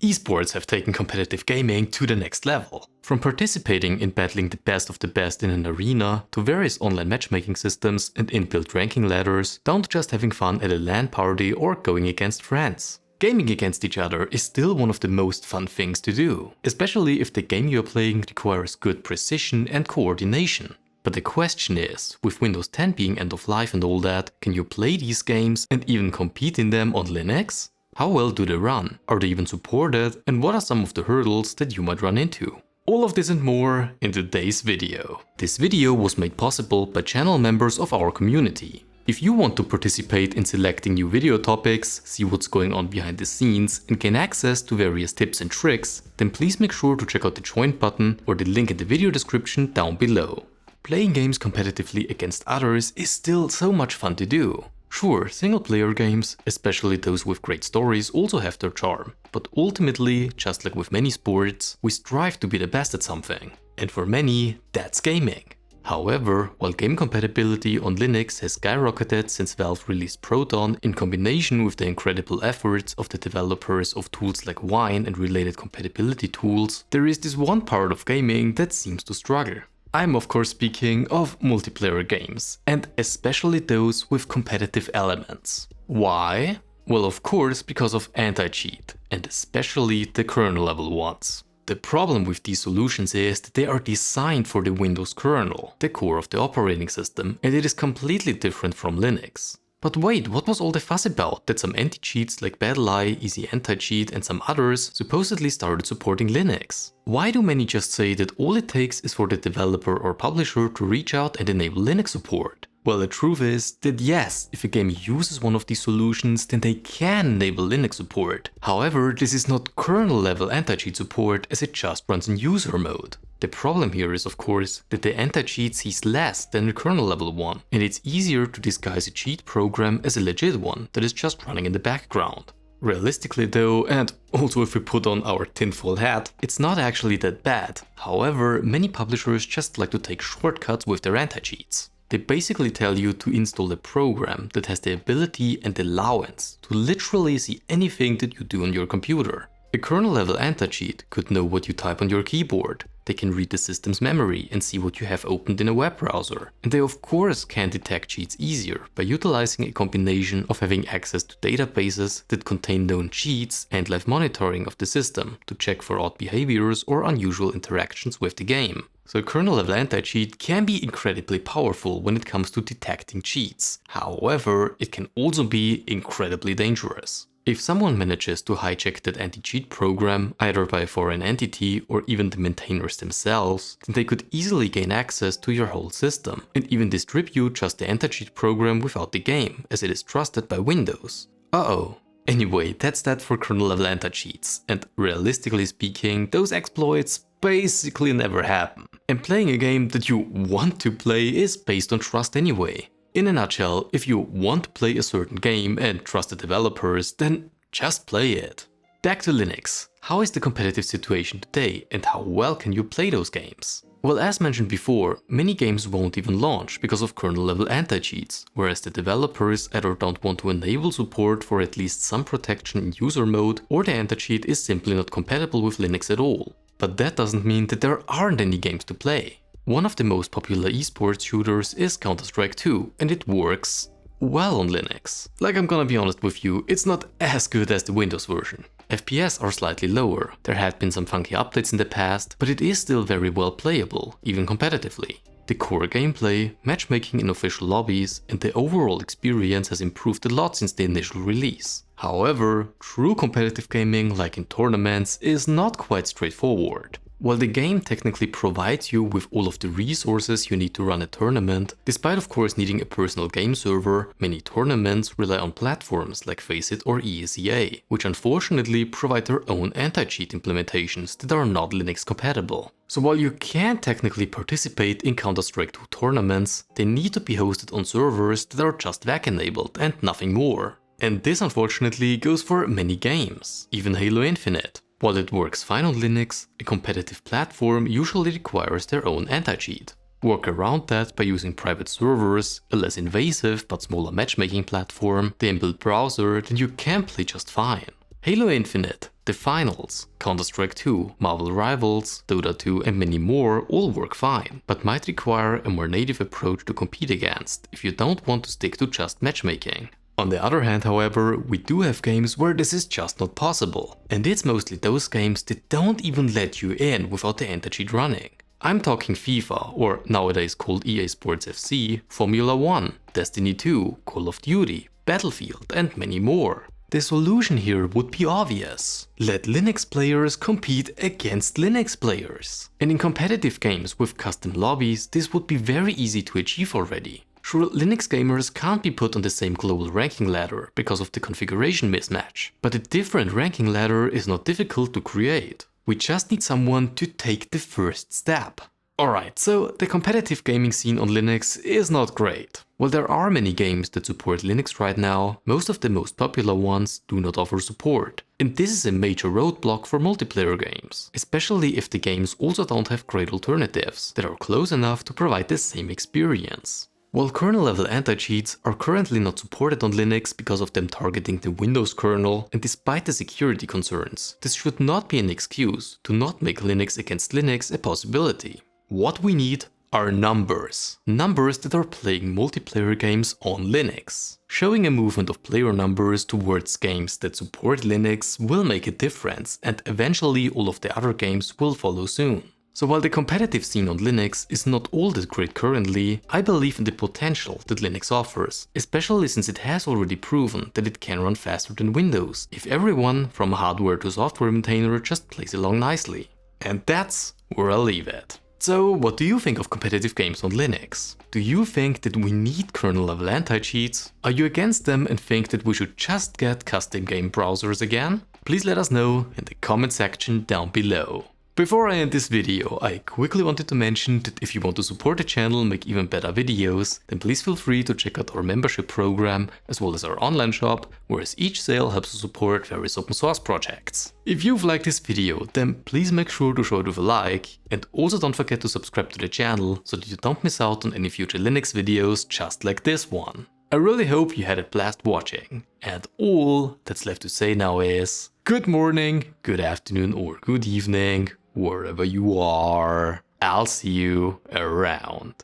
Esports have taken competitive gaming to the next level. From participating in battling the best of the best in an arena, to various online matchmaking systems and inbuilt ranking ladders, down to just having fun at a LAN party or going against friends. Gaming against each other is still one of the most fun things to do, especially if the game you're playing requires good precision and coordination. But the question is, with Windows 10 being end of life and all that, can you play these games and even compete in them on Linux? How well do they run? Are they even supported? And what are some of the hurdles that you might run into? All of this and more in today's video. This video was made possible by channel members of our community. If you want to participate in selecting new video topics, see what's going on behind the scenes and gain access to various tips and tricks, then please make sure to check out the join button or the link in the video description down below. Playing games competitively against others is still so much fun to do. Sure, single-player games, especially those with great stories, also have their charm, but ultimately, just like with many sports, we strive to be the best at something. And for many, that's gaming. However, while game compatibility on Linux has skyrocketed since Valve released Proton in combination with the incredible efforts of the developers of tools like Wine and related compatibility tools, there is this one part of gaming that seems to struggle. I'm of course speaking of multiplayer games, and especially those with competitive elements. Why? Well, of course because of anti-cheat, and especially the kernel-level ones. The problem with these solutions is that they are designed for the Windows kernel, the core of the operating system, and it is completely different from Linux. But wait, what was all the fuss about that some anti-cheats like BattleEye, Easy Anti-Cheat and some others supposedly started supporting Linux? Why do many just say that all it takes is for the developer or publisher to reach out and enable Linux support? Well, the truth is that yes, if a game uses one of these solutions, then they can enable Linux support. However, this is not kernel-level anti-cheat support as it just runs in user mode. The problem here is of course that the anti-cheat sees less than the kernel-level one, and it's easier to disguise a cheat program as a legit one that is just running in the background. Realistically though, and also if we put on our tinfoil hat, it's not actually that bad. However, many publishers just like to take shortcuts with their anti-cheats. They basically tell you to install a program that has the ability and allowance to literally see anything that you do on your computer. A kernel-level anti-cheat could know what you type on your keyboard. They can read the system's memory and see what you have opened in a web browser. And they of course can detect cheats easier by utilizing a combination of having access to databases that contain known cheats and live monitoring of the system to check for odd behaviors or unusual interactions with the game. So kernel-level anti-cheat can be incredibly powerful when it comes to detecting cheats. However, it can also be incredibly dangerous. If someone manages to hijack that anti-cheat program, either by a foreign entity or even the maintainers themselves, then they could easily gain access to your whole system and even distribute just the anti-cheat program without the game, as it is trusted by Windows. Uh-oh. Anyway, that's that for kernel-level anti-cheats, and realistically speaking, those exploits basically never happen. And playing a game that you want to play is based on trust anyway. In a nutshell, if you want to play a certain game and trust the developers, then just play it. Back to Linux. How is the competitive situation today and how well can you play those games? Well, as mentioned before, many games won't even launch because of kernel-level anti-cheats, whereas the developers either don't want to enable support for at least some protection in user mode, or the anti-cheat is simply not compatible with Linux at all. But that doesn't mean that there aren't any games to play. One of the most popular esports shooters is Counter-Strike 2, and it works well on Linux. Like, I'm gonna be honest with you, it's not as good as the Windows version. FPS are slightly lower, there had been some funky updates in the past, but it is still very well playable, even competitively. The core gameplay, matchmaking in official lobbies, and the overall experience has improved a lot since the initial release. However, true competitive gaming, like in tournaments, is not quite straightforward. While the game technically provides you with all of the resources you need to run a tournament, despite of course needing a personal game server, many tournaments rely on platforms like Faceit or ESEA, which unfortunately provide their own anti-cheat implementations that are not Linux compatible. So while you can technically participate in Counter-Strike 2 tournaments, they need to be hosted on servers that are just VAC enabled and nothing more. And this unfortunately goes for many games, even Halo Infinite. While it works fine on Linux, a competitive platform usually requires their own anti-cheat. Work around that by using private servers, a less invasive but smaller matchmaking platform, the inbuilt browser, then you can play just fine. Halo Infinite, The Finals, Counter-Strike 2, Marvel Rivals, Dota 2 and many more all work fine, but might require a more native approach to compete against if you don't want to stick to just matchmaking. On the other hand, however, we do have games where this is just not possible, and it's mostly those games that don't even let you in without the anti-cheat running. I'm talking FIFA, or nowadays called EA Sports FC, Formula 1, Destiny 2, Call of Duty, Battlefield and many more. The solution here would be obvious. Let Linux players compete against Linux players. And in competitive games with custom lobbies, this would be very easy to achieve already. Sure, Linux gamers can't be put on the same global ranking ladder because of the configuration mismatch, but a different ranking ladder is not difficult to create. We just need someone to take the first step. Alright, so the competitive gaming scene on Linux is not great. While there are many games that support Linux right now, most of the most popular ones do not offer support. And this is a major roadblock for multiplayer games, especially if the games also don't have great alternatives that are close enough to provide the same experience. While kernel-level anti-cheats are currently not supported on Linux because of them targeting the Windows kernel, and despite the security concerns, this should not be an excuse to not make Linux against Linux a possibility. What we need are numbers. Numbers that are playing multiplayer games on Linux. Showing a movement of player numbers towards games that support Linux will make a difference, and eventually all of the other games will follow soon. So while the competitive scene on Linux is not all that great currently, I believe in the potential that Linux offers, especially since it has already proven that it can run faster than Windows, if everyone from hardware to software maintainer just plays along nicely. And that's where I'll leave it. So what do you think of competitive games on Linux? Do you think that we need kernel-level anti-cheats? Are you against them and think that we should just get custom game browsers again? Please let us know in the comment section down below. Before I end this video, I quickly wanted to mention that if you want to support the channel and make even better videos, then please feel free to check out our membership program as well as our online shop, whereas each sale helps to support various open source projects. If you've liked this video, then please make sure to show it with a like, and also don't forget to subscribe to the channel so that you don't miss out on any future Linux videos just like this one. I really hope you had a blast watching, and all that's left to say now is good morning, good afternoon or good evening, wherever you are. I'll see you around.